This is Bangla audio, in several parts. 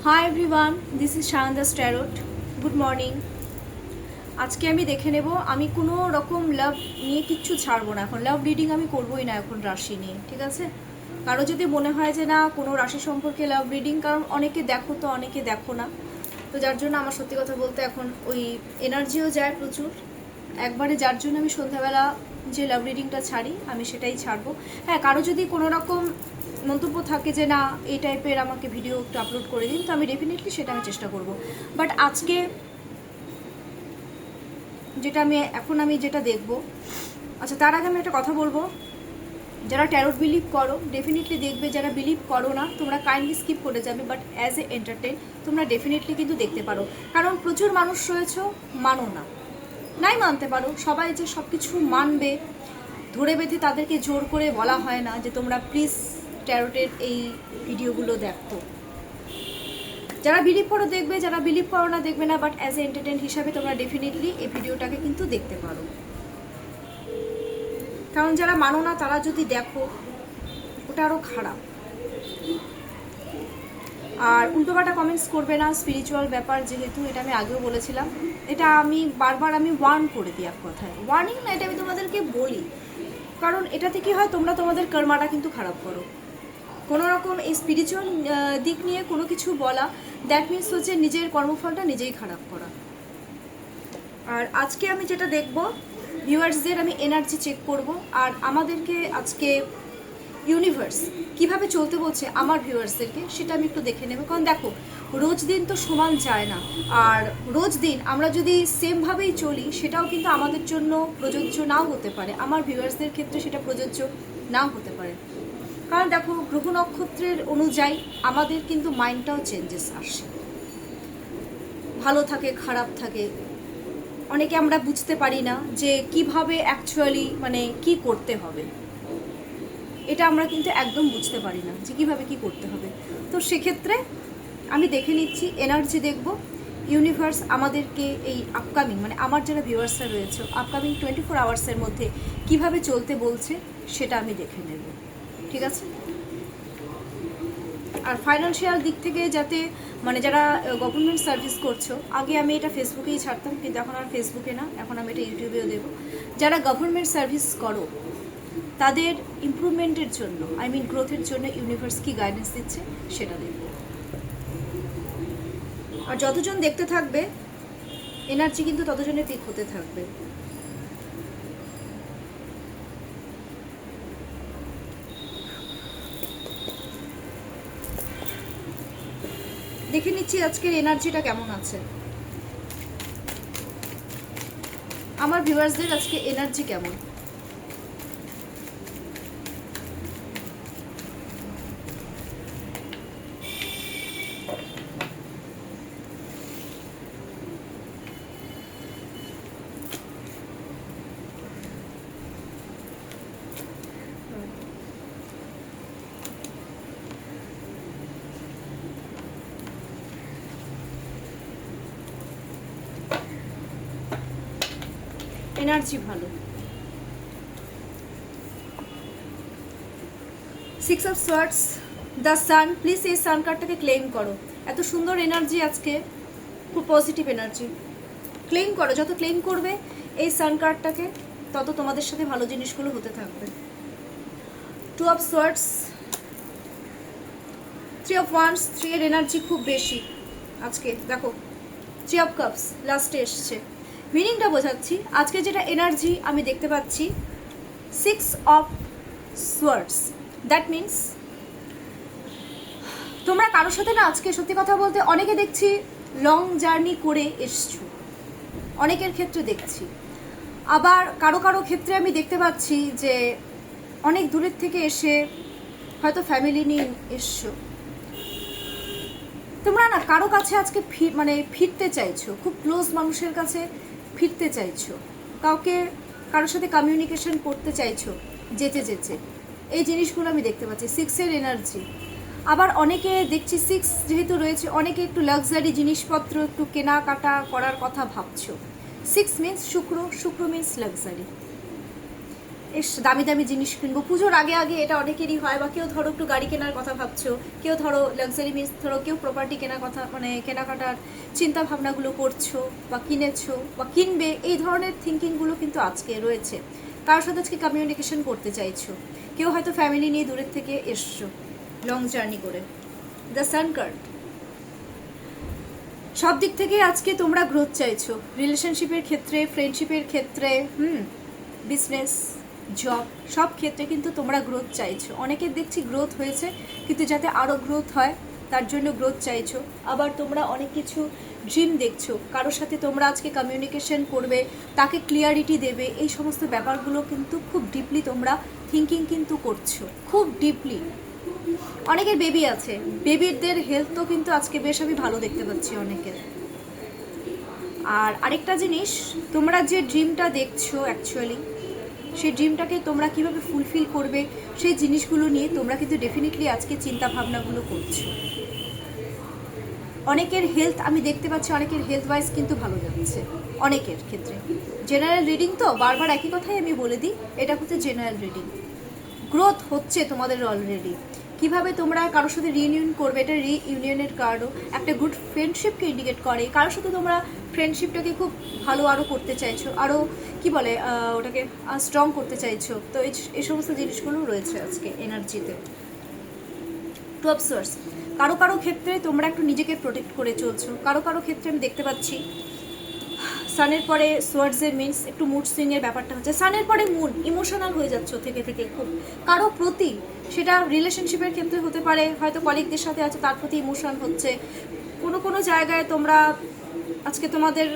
High everyone, this is Shayandas tarot. Good morning. আজকে আমি দেখে নেব, আমি কোনো রকম লাভ নিয়ে কিচ্ছু ছাড়বো না। এখন লাভ রিডিং আমি করবোই না এখন রাশি নিয়ে, ঠিক আছে? কারো যদি মনে হয় যে না কোনো রাশি সম্পর্কে লাভ রিডিং, কারণ অনেকে দেখো তো অনেকে দেখো না, তো যার জন্য আমার সত্যি কথা বলতে এখন ওই এনার্জিও যায় প্রচুর। একবারে যার জন্য আমি সন্ধ্যাবেলা যে লাভ রিডিংটা ছাড়ি আমি সেটাই ছাড়বো। হ্যাঁ, কারো যদি কোনো রকম মন্তব্য থাকে যে না এই টাইপের আমাকে ভিডিও একটু আপলোড করে দিন, তো আমি ডেফিনেটলি সেটা আমি চেষ্টা করব। বাট আজকে যেটা আমি যেটা দেখব, আচ্ছা তার আগে আমি একটা কথা বলবো। যারা ট্যারোট বিলিভ করো ডেফিনেটলি দেখবে, যারা বিলিভ করো না তোমরা কাইন্ডলি স্কিপ করে যাবে, বাট অ্যাজ এ এন্টারটেইন তোমরা ডেফিনেটলি কিন্তু দেখতে পারো। কারণ প্রচুর মানুষ রয়েছে মানো না, নাই মানতে পারো। সবাই যে সব কিছু মানবে ধরে বেঁধে তাদেরকে জোর করে বলা হয় না যে তোমরা প্লিজ ট্যারোটের এই ভিডিওগুলো দেখো। যারা বিলিভ করো দেখবে, যারা বিলিভ করো না দেখবে না, বাট অ্যাজ এ এন্টারটেইন হিসাবে তোমরা ডেফিনেটলি এই ভিডিওটাকে কিন্তু দেখতে পারো। কারণ যারা মানো না তারা যদি দেখো ওটা আরও খারাপ। আর উল্টোপাল্টা কমেন্টস করবে না, স্পিরিচুয়াল ব্যাপার যেহেতু, এটা আমি আগেও বলেছিলাম। এটা আমি বারবার ওয়ার্ন করে দিই, এক কথায় ওয়ার্নিং না, এটা আমি তোমাদেরকে বলি। কারণ এটাতে কি হয়, তোমরা তোমাদের কর্মাটা কিন্তু খারাপ করো। কোনো রকম এই স্পিরিচুয়াল দিক নিয়ে কোনো কিছু বলা, দ্যাট মিনস হচ্ছে নিজের কর্মফলটা নিজেই খারাপ করা। আর আজকে আমি যেটা দেখব, ভিউয়ার্সদের আমি এনার্জি চেক করব। আর আমাদেরকে আজকে ইউনিভার্স কিভাবে চলতে বলছে আমার ভিউয়ার্সদেরকে, সেটা আমি একটু দেখে নেব। কারণ দেখো, রোজ দিন তো সমান যায় না। আর রোজ দিন আমরা যদি সেমভাবেই চলি সেটাও কিন্তু আমাদের জন্য প্রযোজ্য নাও হতে পারে, আমার ভিউয়ার্সদের ক্ষেত্রে সেটা প্রযোজ্য নাও হতে পারে। কারণ দেখো, গ্রহ নক্ষত্রের অনুযায়ী আমাদের কিন্তু মাইন্ডটাও চেঞ্জেস আসে, ভালো থাকে খারাপ থাকে। অনেকে আমরা বুঝতে পারি না যে কিভাবে অ্যাকচুয়ালি কি করতে হবে, এটা আমরা কিন্তু একদম বুঝতে পারি না যে কিভাবে কি করতে হবে। তো সেক্ষেত্রে আমি দেখে নিচ্ছি, এনার্জি দেখব। ইউনিভার্স আমাদেরকে এই আপকামিং আমার যারা ভিউয়ার্সরা রয়েছে আপকামিং 24 আওয়ার্সের মধ্যে কিভাবে চলতে বলছে সেটা আমি দেখে নেব, ঠিক আছে? আর ফাইন্যান্সিয়াল দিক থেকে যাতে যারা গভর্নমেন্ট সার্ভিস করছো, আগে আমি এটা ফেসবুকেই ছাড়তাম, কিন্তু এখন আর ফেসবুকে না, এখন আমি এটা ইউটিউবেও দেবো। যারা গভর্নমেন্ট সার্ভিস করো তাদের ইমপ্রুভমেন্টের জন্য, গ্রোথের জন্য ইউনিভার্স কি গাইডেন্স দিচ্ছে সেটা দেখব। আর যতজন দেখতে থাকবে এনার্জি কিন্তু ততজনের পিক হতে থাকবে। দেখে নিচ্ছি আজকের এনার্জিটা কেমন আছে আমার ভিউয়ার্সদের, আজকে এনার্জি কেমন। এনার্জি ভালো। 6 of swords, the sun. Please এই সান কার্ডটাকে ক্লেম করো। এত সুন্দর এনার্জি আজকে, খুব পজিটিভ এনার্জি। ক্লেম করো, যত ক্লেম করবে এই সান কার্ডটাকে তত তোমাদের সাথে ভালো জিনিসগুলো হতে থাকবে। 2 অফ সোয়ার্ডস, 3 অফ ওয়ান্ডস। 3 এর এনার্জি খুব বেশি আজকে। দেখো 3 অফ কাপস লাস্টে এসছে। মিনিংটা বোঝাচ্ছি, আজকে যেটা এনার্জি আমি দেখতে পাচ্ছি 6 অফ সোয়ার্ডস। দ্যাট মিনস তোমরা কারোর সাথে না আজকে, সত্যি কথা বলতে অনেকে দেখছি লং জার্নি করে এসছো, অনেকের ক্ষেত্রে দেখছি। আবার কারো কারো ক্ষেত্রে আমি দেখতে পাচ্ছি যে অনেক দূরের থেকে এসে হয়তো ফ্যামিলি নিয়ে এসছো। তোমরা না কারো কাছে আজকে ফিরতে চাইছো, খুব ক্লোজ মানুষের কাছে ফিরতে চাইছো, কারোর সাথে কমিউনিকেশন করতে চাইছো যেতে যেতে। এই জিনিসগুলো আমি দেখতে পাচ্ছি 6 এর এনার্জি। আবার অনেকে দেখছি 6 যেহেতু রয়েছে, অনেকে একটু লাক্সারি জিনিসপত্র একটু কেনাকাটা করার কথা ভাবছো। 6 মিনস শুক্র, শুক্র মিনস লাক্সারি। এস দামি দামি জিনিস কিনবো পুজোর আগে আগে, এটা অনেকেরই হয়। বা কেউ ধরো একটু গাড়ি কেনার কথা ভাবছো, কেউ ধরো লাক্সারি মিন্স ধরো কেউ প্রপার্টি কেনার কথা, মানে কেনাকাটার চিন্তা ভাবনাগুলো করছো বা কিনেছো বা কিনবে, এই ধরনের থিঙ্কিংগুলো কিন্তু আজকে রয়েছে। কারোর সাথে আজকে কমিউনিকেশন করতে চাইছো, কেউ হয়তো ফ্যামিলি নিয়ে দূরের থেকে এসছো লং জার্নি করে। দ্য সান কার্ড, সব দিক থেকে আজকে তোমরা গ্রোথ চাইছো, রিলেশনশিপের ক্ষেত্রে, ফ্রেন্ডশিপের ক্ষেত্রে, বিজনেস, জব, সব ক্ষেত্রে কিন্তু তোমরা গ্রোথ চাইছো। অনেকের দেখছি গ্রোথ হয়েছে, কিন্তু যাতে আরও গ্রোথ হয় তার জন্য গ্রোথ চাইছো। আবার তোমরা অনেক কিছু ড্রিম দেখছো, কারোর সাথে তোমরা আজকে কমিউনিকেশন করবে, তাকে ক্লিয়ারিটি দেবে, এই সমস্ত ব্যাপারগুলো কিন্তু খুব ডিপলি তোমরা থিঙ্কিং কিন্তু করছো, খুব ডিপলি। অনেকের বেবি আছে, বেবিদের হেলথও কিন্তু আজকে বেশ আমি ভালো দেখতে পাচ্ছি অনেকের। আর আরেকটা জিনিস, তোমরা যে ড্রিমটা দেখছো অ্যাকচুয়ালি সেই ড্রিমটাকে তোমরা কিভাবে ফুলফিল করবে সেই জিনিসগুলো নিয়ে তোমরা কিন্তু ডেফিনেটলি আজকে চিন্তা ভাবনাগুলো করছো। অনেকের হেলথ আমি দেখতে পাচ্ছি, অনেকের হেলথ ওয়াইজ কিন্তু ভালো যাচ্ছে অনেকের ক্ষেত্রে। জেনারেল রিডিং তো বারবার একই কথাই আমি বলে দিই, এটা হচ্ছে জেনারেল রিডিং। গ্রোথ হচ্ছে তোমাদের অলরেডি। কিভাবে তোমরা কারোর সাথে রিইউনিয়ন করবে, এটা রিইউনিয়নের কার্ডও একটা গুড ফ্রেন্ডশিপকে ইন্ডিকেট করে। কারোর সাথে তোমরা ফ্রেন্ডশিপটাকে খুব ভালো আরও করতে চাইছো, আরও কি বলে ওটাকে স্ট্রং করতে চাইছো। তো এই সমস্ত জিনিসগুলো রয়েছে আজকে এনার্জিতে। টু অফ সোর্স, কারো কারো ক্ষেত্রে তোমরা একটু নিজেকে প্রোটেক্ট করে চলছো, কারো কারো ক্ষেত্রে আমি দেখতে পাচ্ছি সানের পরে সোয়ার্ডসের মিন্স একটু মুড সুইংয়ের ব্যাপারটা হচ্ছে। সানের পরে মুড ইমোশনাল হয়ে যাচ্ছ থেকে থেকে খুব কারো প্রতি, সেটা রিলেশনশিপের ক্ষেত্রে হতে পারে, হয়তো কলিগদের সাথে আছে তার প্রতি ইমোশন হচ্ছে। কোনো কোনো জায়গায় তোমরা আজকে তোমাদের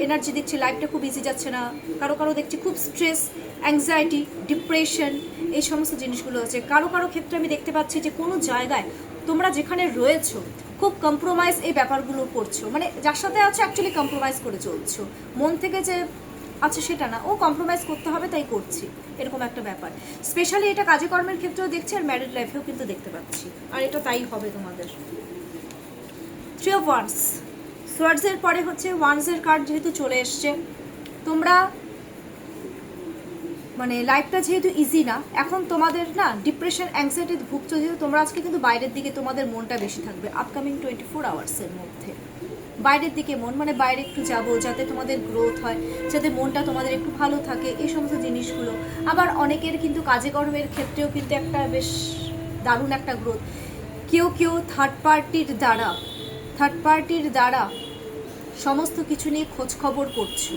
এনার্জি দেখছি লাইফটা খুব ইজি যাচ্ছে না, কারো কারো দেখছি খুব স্ট্রেস, অ্যাংজাইটি, ডিপ্রেশন, এই সমস্ত জিনিসগুলো আছে। কারো কারো ক্ষেত্রে আমি দেখতে পাচ্ছি যে কোনো জায়গায় তোমরা যেখানে রয়েছো খুব কম্প্রোমাইজ এই ব্যাপারগুলো করছো, মানে যার সাথে আছে অ্যাকচুয়ালি কম্প্রোমাইজ করে চলছো, মন থেকে যে আছে সেটা না, ও কম্প্রোমাইজ করতে হবে তাই করছি, এরকম একটা ব্যাপার। স্পেশালি এটা কাজে কর্মের ক্ষেত্রেও দেখছি আর ম্যারিড লাইফেও কিন্তু দেখতে পাচ্ছি, আর এটা তাই হবে তোমাদের। থ্রি অফ ওয়ান্স, সোয়ার্ডসের পরে হচ্ছে ওয়ান্সের কার্ড যেহেতু চলে এসছে, তোমরা মানে লাইফটা যেহেতু ইজি না এখন তোমাদের না, ডিপ্রেশন অ্যাংজাইটি ভুগছো যেহেতু তোমরা, আজকে কিন্তু বাইরের দিকে তোমাদের মনটা বেশি থাকবে আপকামিং 24 আওয়ার্সের মধ্যে। বাইরের দিকে মন, মানে বাইরে একটু যাবো যাতে তোমাদের গ্রোথ হয়, যাতে মনটা তোমাদের একটু ভালো থাকে, এই সমস্ত জিনিসগুলো। আবার অনেকের কিন্তু কাজে কর্মের ক্ষেত্রেও কিন্তু একটা বেশ দারুণ একটা গ্রোথ। কেউ কেউ থার্ড পার্টির দ্বারা সমস্ত কিছু নিয়ে খোঁজ খবর করছো,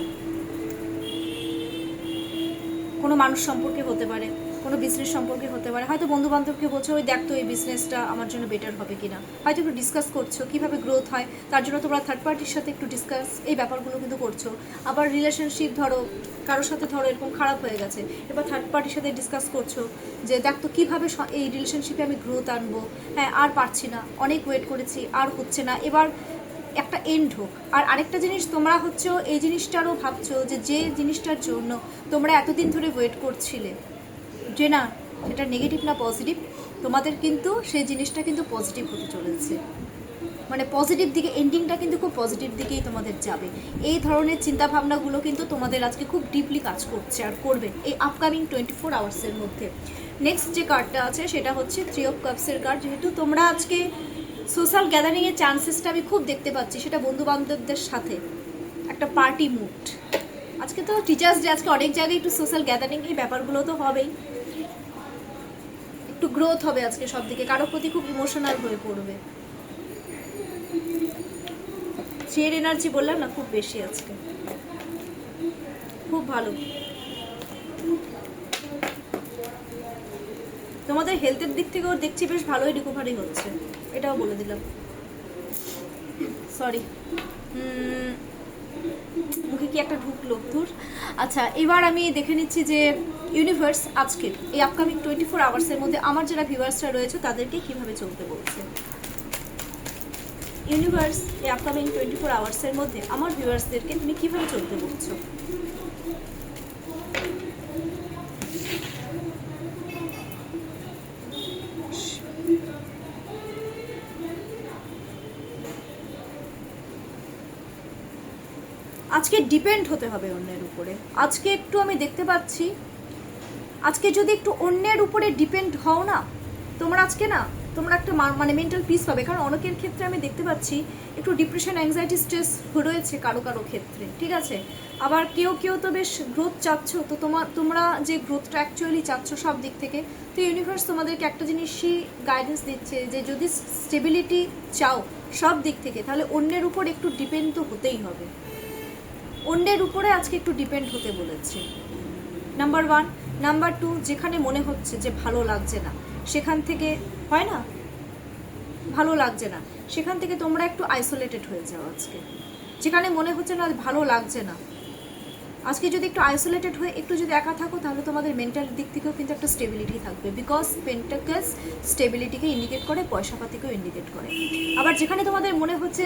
কোনো মানুষ সম্পর্কে হতে পারে, কোনো বিজনেস সম্পর্কে হতে পারে, হয়তো বন্ধু বান্ধবকে বলছো ওই দেখ তো এই বিজনেসটা আমার জন্য বেটার হবে কিনা, হয়তো একটু ডিসকাস করছো কীভাবে গ্রোথ হয়, তার জন্য তোমরা থার্ড পার্টির সাথে একটু ডিসকাস এই ব্যাপারগুলো কিন্তু করছো। আবার রিলেশনশিপ ধরো কারোর সাথে ধরো এরকম খারাপ হয়ে গেছে, এবার থার্ড পার্টির সাথে ডিসকাস করছো যে দেখ তো কীভাবে এই রিলেশনশিপে আমি গ্রোথ আনবো, হ্যাঁ আর পারছি না, অনেক ওয়েট করেছি আর হচ্ছে না, এবার একটা এন্ড হোক। আর আরেকটা জিনিস তোমরা হচ্ছে এই জিনিসটারও ভাবছো যে যে জিনিসটার জন্য তোমরা এতদিন ধরে ওয়েট করছিলে যে না এটা নেগেটিভ না পজিটিভ, তোমাদের কিন্তু সেই জিনিসটা কিন্তু পজিটিভ হতে চলেছে, মানে পজিটিভ দিকে এন্ডিংটা কিন্তু খুব পজিটিভ দিকেই তোমাদের যাবে। এই ধরনের চিন্তাভাবনাগুলো কিন্তু তোমাদের আজকে খুব ডিপলি কাজ করছে আর করবে এই আপকামিং 24 আওয়ার্সের মধ্যে। নেক্সট যে কার্ডটা আছে সেটা হচ্ছে থ্রি অফ কাপসের কার্ড। যেহেতু তোমরা আজকে সোশ্যাল গ্যাদারিংয়ের চান্সেসটা আমি খুব দেখতে পাচ্ছি, সেটা বন্ধু বান্ধবদের সাথে একটা পার্টি মুড। আজকে তো টিচার্স ডে, আজকে অনেক জায়গায় একটু সোশ্যাল গ্যাদারিং এই ব্যাপারগুলো তো হবেই, একটু গ্রোথ হবে আজকে সব দিকে, কারোর প্রতি খুব ইমোশনাল হয়ে পড়বে। থ্রিয়ের এনার্জি বললাম না খুব বেশি আজকে, খুব ভালো। তোমাদের হেলথের দিক থেকেও দেখছি বেশ ভালোই রিকভারি হচ্ছে, এটাও বলে দিলাম। সরি মুখে কি একটা ঢুকলো দূর। আচ্ছা এবার আমি দেখে নিচ্ছি যে ইউনিভার্স আজকে এই আপকামিং 24 আওয়ার্সের মধ্যে আমার যারা ভিউয়ার্সরা রয়েছে তাদেরকে কীভাবে চলতে বলছে। ইউনিভার্স এই আপকামিং 24 আওয়ার্সের মধ্যে আমার ভিউয়ার্সদেরকে তুমি কীভাবে চলতে বলছো। আজকে ডিপেন্ড হতে হবে অন্যের উপরে। আজকে একটু আমি দেখতে পাচ্ছি আজকে যদি একটু অন্যের উপরে ডিপেন্ড হও না, তোমরা আজকে না তোমরা একটা মানে মেন্টাল পিস পাবে। কারণ অনেকের ক্ষেত্রে আমি দেখতে পাচ্ছি একটু ডিপ্রেশন, অ্যাংজাইটি, স্ট্রেস রয়েছে কারো কারো ক্ষেত্রে, ঠিক আছে। আবার কেউ কেউ তো বেশ গ্রোথ চাচ্ছ, তো তোমরা যে গ্রোথটা অ্যাকচুয়ালি চাচ্ছ সব দিক থেকে, তো ইউনিভার্স তোমাদেরকে একটা জিনিসই গাইডেন্স দিচ্ছে যে যদি স্টেবিলিটি চাও সব দিক থেকে, তাহলে অন্যের উপর একটু ডিপেন্ড তো হতেই হবে। অন্যের উপরে আজকে একটু ডিপেন্ড হতে বলেছে, নাম্বার 1। নাম্বার 2, যেখানে মনে হচ্ছে যে ভালো লাগছে না, সেখান থেকে হয় না ভালো লাগছে না, সেখান থেকে তোমরা একটু আইসোলেটেড হয়ে যাও আজকে। যেখানে মনে হচ্ছে না ভালো লাগছে না, আজকে যদি একটু আইসোলেটেড হয়ে একটু যদি একা থাকো, তাহলে তোমাদের মেন্টাল দিক থেকেও কিন্তু একটা স্টেবিলিটি থাকবে। বিকজ পেন্টাকেলস স্টেবিলিটিকে ইন্ডিকেট করে, পয়সাপাতিকেও ইন্ডিকেট করে। আবার যেখানে তোমাদের মনে হচ্ছে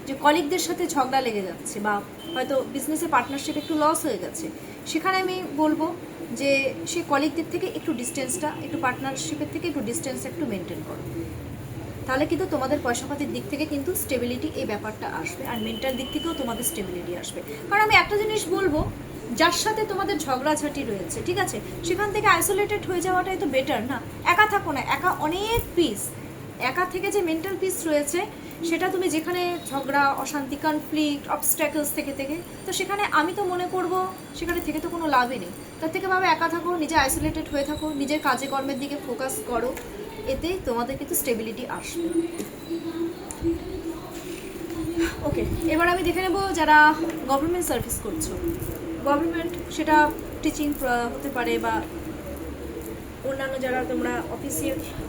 যে কলিগদের সাথে ঝগড়া লেগে যাচ্ছে, বা হয়তো বিজনেসে পার্টনারশিপ একটু লস হয়ে গেছে, সেখানে আমি বলবো যে সেই কলিগদের থেকে একটু ডিস্টেন্সটা, একটু পার্টনারশিপের থেকে একটু ডিস্টেন্সটা একটু মেনটেন করো। তাহলে কিন্তু তোমাদের পয়সাপাতির দিক থেকে কিন্তু স্টেবিলিটি এই ব্যাপারটা আসবে, আর মেন্টাল দিক থেকেও তোমাদের স্টেবিলিটি আসবে। কারণ আমি একটা জিনিস বলবো, যার সাথে তোমাদের ঝগড়াঝাটি রয়েছে, ঠিক আছে, সেখান থেকে আইসোলেটেড হয়ে যাওয়াটাই তো বেটার না। একা থাকো না, একা অনেক পিস, একা থেকে যে মেন্টাল পিস রয়েছে সেটা তুমি যেখানে ঝগড়া, অশান্তি, কনফ্লিক্ট, অবস্ট্যাকলস থেকে তো সেখানে আমি তো মনে করব সেখানে থেকে তো কোনো লাভই নেই। তার থেকে ভাবে একা থাকো, নিজে আইসোলেটেড হয়ে থাকো, নিজের কাজে কর্মের দিকে ফোকাস করো, এতেই তোমাদের কিন্তু স্টেবিলিটি আসবে। ওকে, এবার আমি দেখে নেব যারা গভর্নমেন্ট সার্ভিস করছো। গভর্নমেন্ট, সেটা টিচিং হতে পারে, বা অন্যান্য যারা তোমরা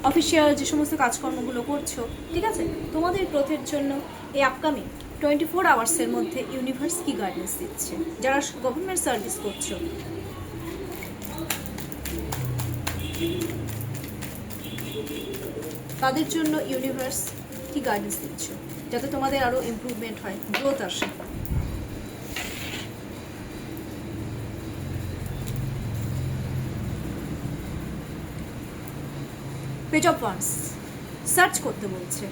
অফিসিয়াল যে সমস্ত কাজকর্মগুলো করছো, ঠিক আছে, তোমাদের গ্রোথের জন্য এই আপকামিং 24 আওয়ার্সের মধ্যে ইউনিভার্স কি গাইডেন্স দিচ্ছে। যারা গভর্নমেন্ট সার্ভিস করছো, তাদের জন্য ইউনিভার্স কি গাইডেন্স দিচ্ছে, যাতে তোমাদের আরও ইমপ্রুভমেন্ট হয়, গ্রোথ আসে। পেজ অফ ওয়ান্স সার্চ করতে বলছে।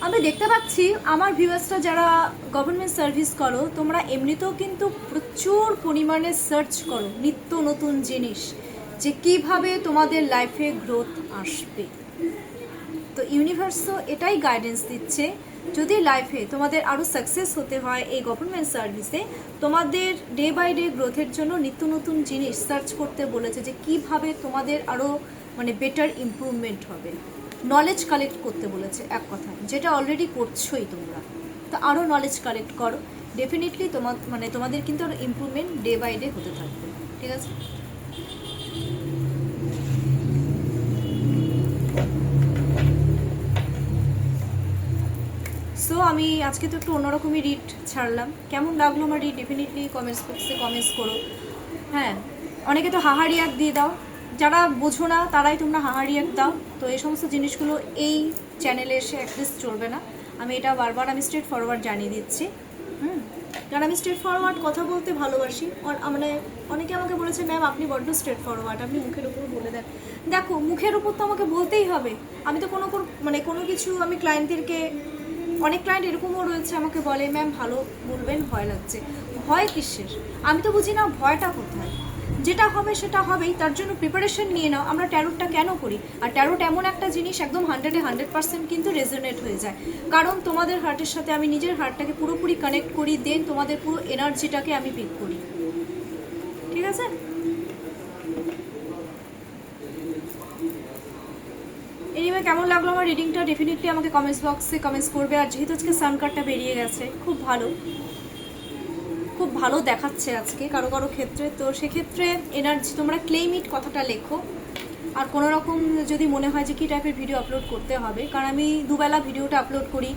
আমি দেখতে পাচ্ছি আমার ভিউয়ার্সরা যারা গভর্নমেন্ট সার্ভিস করো, তোমরা এমনিতেও কিন্তু প্রচুর পরিমাণে সার্চ করো নিত্য নতুন জিনিস, যে কিভাবে তোমাদের লাইফে গ্রোথ আসবে। তো ইউনিভার্সও এটাই গাইডেন্স দিচ্ছে, যদি লাইফে তোমাদের আরও সাকসেস হতে হয় এই গভর্নমেন্ট সার্ভিসে, তোমাদের ডে বাই ডে গ্রোথের জন্য নিত্য নতুন জিনিস সার্চ করতে বলেছে, যে কিভাবে তোমাদের আরও মানে বেটার ইমপ্রুভমেন্ট হবে। নলেজ কালেক্ট করতে বলেছে এক কথা, যেটা অলরেডি করছোই তোমরা, তো আরও নলেজ কালেক্ট করো। ডেফিনেটলি তোমাদের কিন্তু আরও ইমপ্রুভমেন্ট ডে বাই ডে হতে থাকবে, ঠিক আছে। সো আমি আজকে তো একটু অন্যরকমই রিড ছাড়লাম। কেমন লাগলো আমার রিড ডেফিনেটলি কমেন্টস বক্সে কমেন্টস করো। হ্যাঁ, অনেকে তো হাহা রিয়াক্ট দিয়ে দাও, যারা বোঝো না তারাই তোমরা হাহা রিয়াক্ট দাও। তো এই সমস্ত জিনিসগুলো এই চ্যানেলে এসে অ্যাটলিস্ট চলবে না। আমি এটা বারবার স্ট্রেট ফরওয়ার্ড জানিয়ে দিচ্ছি। কারণ আমি স্ট্রেট ফরওয়ার্ড কথা বলতে ভালোবাসি। মানে অনেকে আমাকে বলেছে, ম্যাম আপনি বড্ড স্ট্রেট ফরওয়ার্ড, আপনি মুখের উপর বলে দেন। দেখো, মুখের উপর তো আমাকে বলতেই হবে। আমি তো কোনো কিছু আমি ক্লায়েন্টদেরকে, অনেক ক্লায়েন্ট এরকমও রয়েছে আমাকে বলে, ম্যাম ভালো বলবেন, ভয় লাগছে। ভয় কিসের? আমি তো বুঝি না ভয়টা কোথায়। যেটা হবে সেটা হবেই, তার জন্য প্রিপারেশন নিয়ে নাও। আমরা ট্যারোটটা কেন করি? আর ট্যারোট এমন একটা জিনিস, একদম 100% কিন্তু রেজোনেট হয়ে যায়। কারণ তোমাদের হার্টের সাথে আমি নিজের হার্টটাকে পুরোপুরি কানেক্ট করি, দেন তোমাদের পুরো এনার্জিটাকে আমি পিক করি, ঠিক আছে। এনিওয়ে, কেমন লাগলো আমার রিডিংটা ডেফিনেটলি আমাকে কমেন্টস বক্সে কমেন্টস করবে। আর যেহেতু আজকে সান কার্ডটা বেরিয়ে গেছে, খুব ভালো দেখাচ্ছে আজকে কারো কারো ক্ষেত্রে। তো সেক্ষেত্রে এনার্জি তোমরা ক্লেম ইট কথাটা লেখো। আর কোনো রকম যদি মনে হয় যে কী টাইপের ভিডিও আপলোড করতে হবে, কারণ আমি দুবেলা ভিডিওটা আপলোড করি,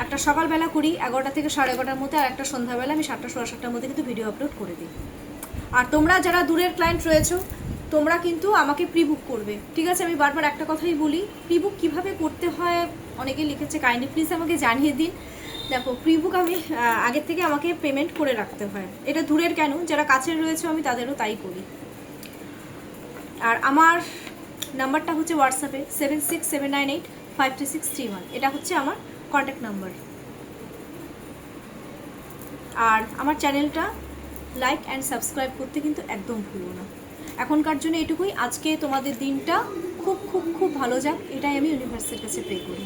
একটা সকালবেলা করি 11টা থেকে 11:30টার মধ্যে, আর একটা সন্ধ্যাবেলা আমি 7টা 7:30টার মধ্যে কিন্তু ভিডিও আপলোড করে দিই। আর তোমরা যারা দূরের ক্লায়েন্ট রয়েছো, তোমরা কিন্তু আমাকে প্রি বুক করবে, ঠিক আছে। আমি বারবার একটা কথাই বলি, প্রি বুক কীভাবে করতে হয় অনেকে লিখেছে, কাইন্ডলি প্লিজ আমাকে জানিয়ে দিন। দেখো, প্রি বুক আমি আগের থেকে আমাকে পেমেন্ট করে রাখতে হয়। এটা দূরের কেন, যারা কাছের রয়েছে আমি তাদেরও তাই করি। আর আমার নাম্বারটা হচ্ছে হোয়াটসঅ্যাপে 7679853631, এটা হচ্ছে আমার কন্ট্যাক্ট নাম্বার। আর আমার চ্যানেলটা লাইক অ্যান্ড সাবস্ক্রাইব করতে কিন্তু একদম ভুলো না। এখনকার জন্য এটুকুই। আজকে তোমাদের দিনটা খুব খুব খুব ভালো যাক, এটাই আমি ইউনিভার্সের কাছে প্রে করি।